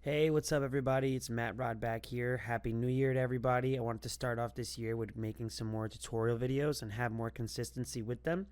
Hey, what's up, everybody? It's Mattrod back here. Happy New Year to everybody. I wanted to start off this year with making some more tutorial videos and have more consistency with them.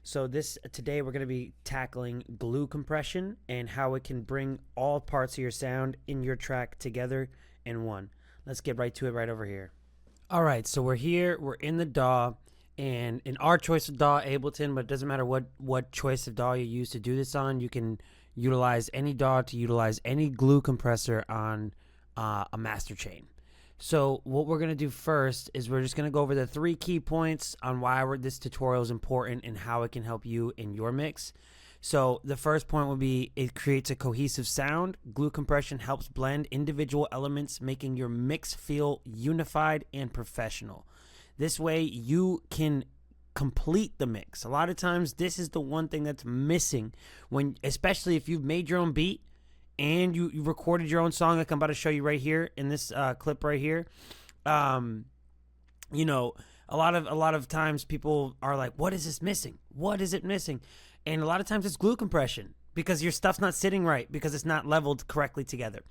So today we're going to be tackling glue compression and how it can bring all parts of your sound in your track together in one. Let's get right to it right over here. All right, so we're here. We're in the DAW, and in our choice of DAW, Ableton, but it doesn't matter what choice of DAW you use to do this on. You can utilize any DAW to utilize any glue compressor on a master chain. So what we're going to do first is we're just going to go over the 3 key points on why this tutorial is important and how it can help you in your mix. So the first point will be it creates a cohesive sound. Glue compression helps blend individual elements, making your mix feel unified and professional. This way you can complete the mix. A lot of times this is the one thing that's missing, especially if you've made your own beat and you recorded your own song, like I'm about to show you right here in this clip right here. A lot of times people are like, what is this missing? What is it missing? And a lot of times it's glue compression because your stuff's not sitting right because it's not leveled correctly together.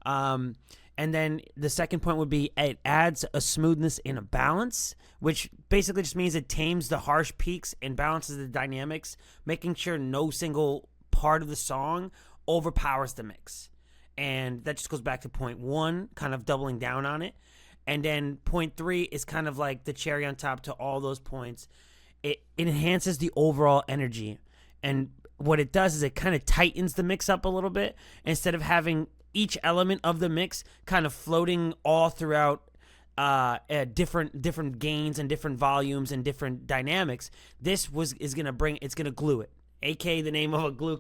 And then the second point would be it adds a smoothness and a balance, which basically just means it tames the harsh peaks and balances the dynamics, making sure no single part of the song overpowers the mix. And that just goes back to point 1, kind of doubling down on it. And then point 3 is kind of like the cherry on top to all those points. It enhances the overall energy. And what it does is it kind of tightens the mix up a little bit instead of having each element of the mix kind of floating all throughout different gains and different volumes and different dynamics. It's going to glue it, aka the name of a glue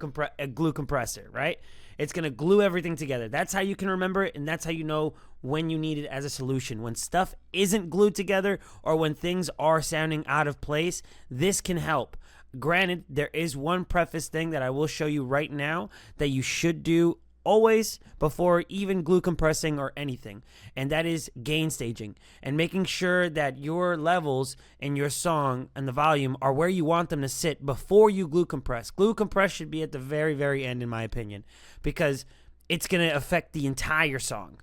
compressor, right? It's going to glue everything together. That's how you can remember it, and that's how you know when you need it as a solution. When stuff isn't glued together or when things are sounding out of place, this can help. Granted, there is one preface thing that I will show you right now that you should do always before even glue compressing or anything, and that is gain staging and making sure that your levels in your song and the volume are where you want them to sit before you glue compress. Glue compress should be at the very, very end, in my opinion, because it's going to affect the entire song.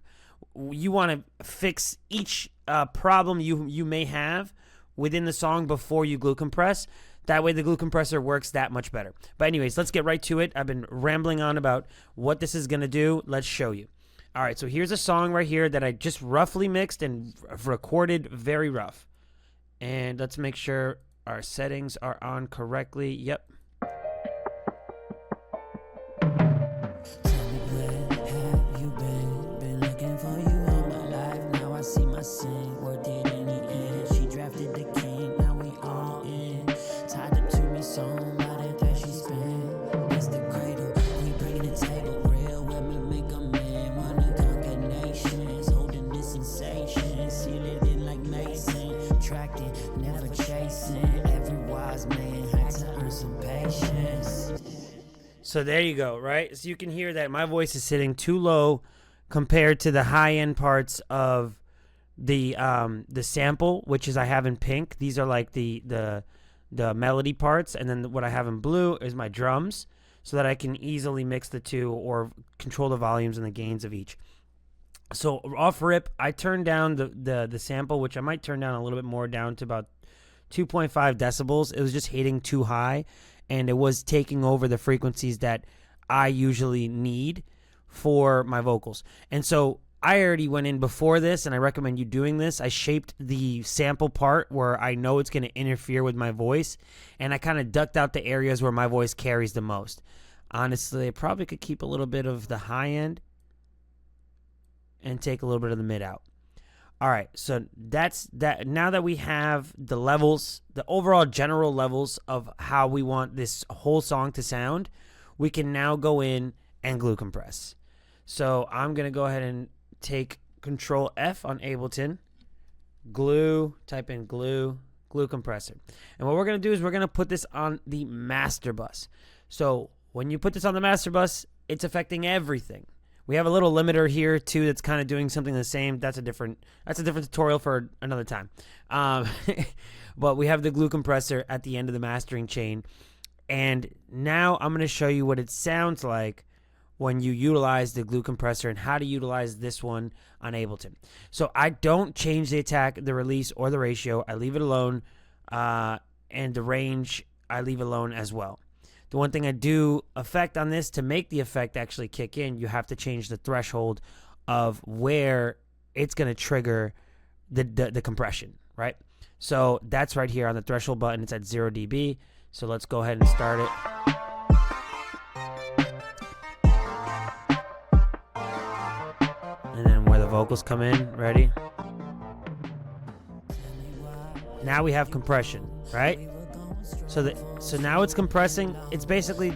You want to fix each problem you may have within the song before you glue compress. That way the glue compressor works that much better. But anyways, let's get right to it. I've been rambling on about what this is going to do. Let's show you. All right, so here's a song right here that I just roughly mixed and recorded very rough. And let's make sure our settings are on correctly. Yep. So there you go, right? So you can hear that my voice is sitting too low compared to the high-end parts of the sample, which is I have in pink. These are like the melody parts, and then what I have in blue is my drums, so that I can easily mix the two or control the volumes and the gains of each. So off rip, I turned down the sample, which I might turn down a little bit more, down to about 2.5 decibels. It was just hitting too high, and it was taking over the frequencies that I usually need for my vocals. And so I already went in before this, and I recommend you doing this. I shaped the sample part where I know it's going to interfere with my voice, and I kind of ducked out the areas where my voice carries the most. Honestly, I probably could keep a little bit of the high end and take a little bit of the mid out. All right, so that's that. Now that we have the levels, the overall general levels of how we want this whole song to sound, we can now go in and glue compress. So I'm going to go ahead and take Control F on Ableton, type in glue compressor. And what we're going to do is we're going to put this on the master bus. So when you put this on the master bus, it's affecting everything. We have a little limiter here too that's kind of doing something the same. That's a different tutorial for another time. But we have the glue compressor at the end of the mastering chain. And now I'm going to show you what it sounds like when you utilize the glue compressor and how to utilize this one on Ableton. So I don't change the attack, the release, or the ratio. I leave it alone, and the range I leave alone as well. The one thing I do affect on this, to make the effect actually kick in, you have to change the threshold of where it's going to trigger the compression, right? So that's right here on the threshold button. It's at 0 dB. So let's go ahead and start it. And then where the vocals come in, ready? Now we have compression, right? So now it's compressing. It's basically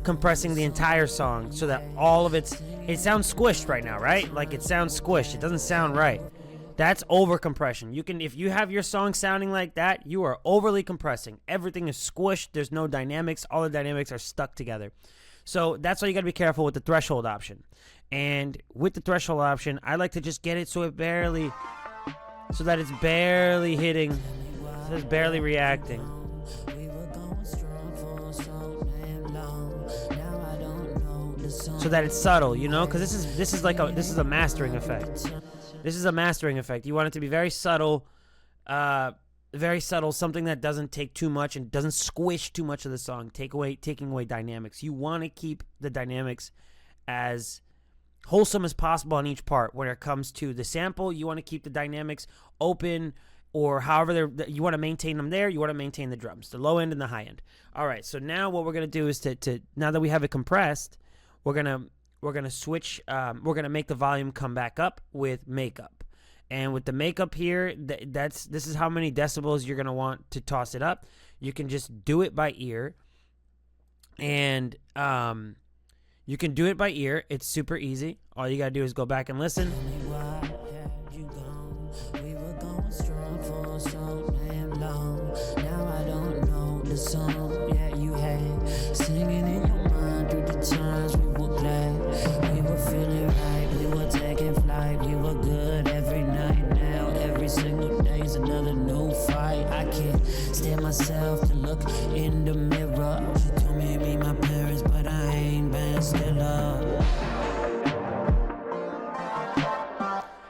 compressing the entire song so that all of it sounds squished right now, right? Like it sounds squished. It doesn't sound right. That's over compression. If you have your song sounding like that, you are overly compressing. Everything is squished. There's no dynamics. All the dynamics are stuck together. So that's why you got to be careful with the threshold option. And with the threshold option, I like to just get it so that it's barely hitting, so it's barely reacting. So that it's subtle, you know, because this is a mastering effect. This is a mastering effect. You want it to be very subtle, something that doesn't take too much and doesn't squish too much of the song, taking away dynamics. You want to keep the dynamics as wholesome as possible on each part. When it comes to the sample, you want to keep the dynamics open, or however you want to maintain them there. You want to maintain the drums, the low end and the high end. All right, so now what we're going to do is to now that we have it compressed, we're gonna switch. We're gonna make the volume come back up with makeup, and with the makeup here, this is how many decibels you're gonna want to toss it up. You can just do it by ear, and you can do it by ear. It's super easy. All you gotta do is go back and listen. Myself to look in the mirror. She told me to meet my parents, but I ain't been still up.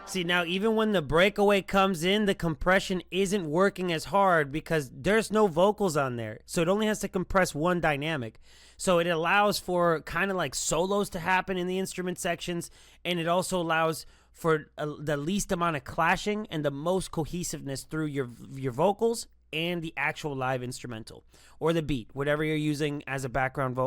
See, now even when the breakaway comes in, the compression isn't working as hard because there's no vocals on there. So it only has to compress one dynamic. So it allows for kind of like solos to happen in the instrument sections, and it also allows for the least amount of clashing and the most cohesiveness through your vocals and the actual live instrumental or the beat, whatever you're using as a background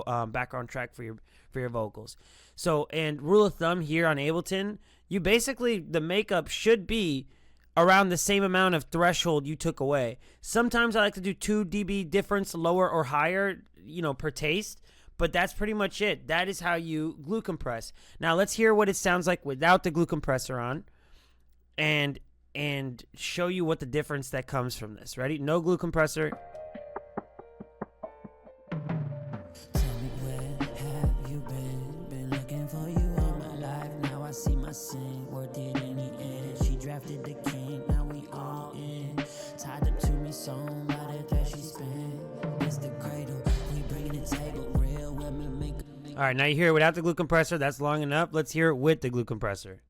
track for your vocals. So, and rule of thumb here on Ableton, you basically, the makeup should be around the same amount of threshold you took away. Sometimes I like to do 2 dB difference, lower or higher, you know, per taste, but that's pretty much it. That is how you glue compress. Now let's hear what it sounds like without the glue compressor on, and show you what the difference that comes from this. Ready? No glue compressor. Tell me, where have you been? Been looking for you all my life. Now I see my sin. Worth it in the end. She drafted the king. Now we all in. Tied up to me, somebody that she spent. It's the cradle. We bringing the table. Real women make. All right, now you hear it without the glue compressor. That's long enough. Let's hear it with the glue compressor.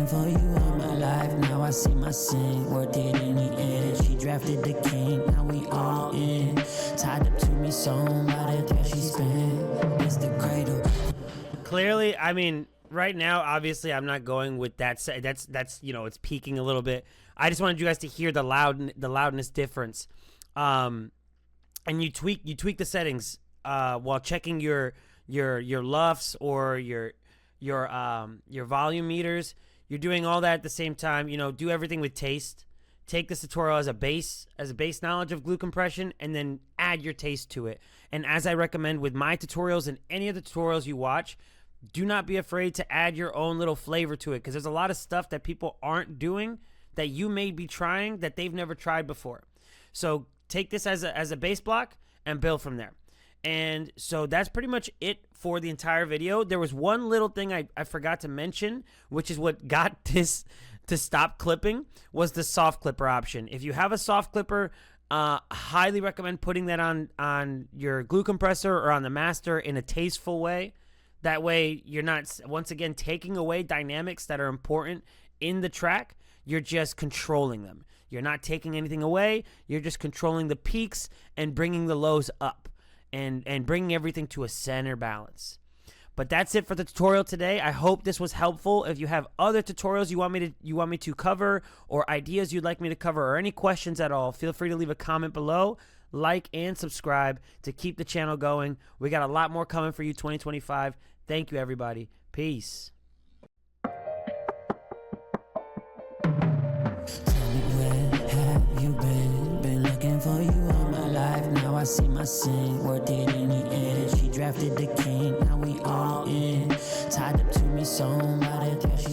For you all my life, now I see my sin. Worth it in the end. She drafted the king. Now we all in. Tied up to me, somebody that she spent. It's the cradle. Clearly, I mean, right now, obviously, I'm not going with that. That's you know, it's peaking a little bit. I just wanted you guys to hear the loudness difference. And you tweak the settings while checking your LUFS or your volume meters. You're doing all that at the same time. You know, do everything with taste. Take this tutorial as a base knowledge of glue compression, and then add your taste to it. And as I recommend with my tutorials and any of the tutorials you watch, do not be afraid to add your own little flavor to it, because there's a lot of stuff that people aren't doing that you may be trying that they've never tried before. So take this as a base block and build from there. And so that's pretty much it for the entire video. There was one little thing I forgot to mention, which is what got this to stop clipping, was the soft clipper option. If you have a soft clipper, Highly recommend putting that on your glue compressor or on the master in a tasteful way. That way you're not, once again, taking away dynamics that are important in the track. You're just controlling them. You're not taking anything away. You're just controlling the peaks and bringing the lows up and bringing everything to a center balance. But that's it for the tutorial today. I hope this was helpful. If you have other tutorials you want me to cover, or ideas you'd like me to cover, or any questions at all, feel free to leave a comment below. Like and subscribe to keep the channel going. We got a lot more coming for you 2025. Thank you, everybody. Peace. Been looking for you all my life. Now I see my sin. Word did in the end. She drafted the king. Now we all in. Tied up to me, so by the cash.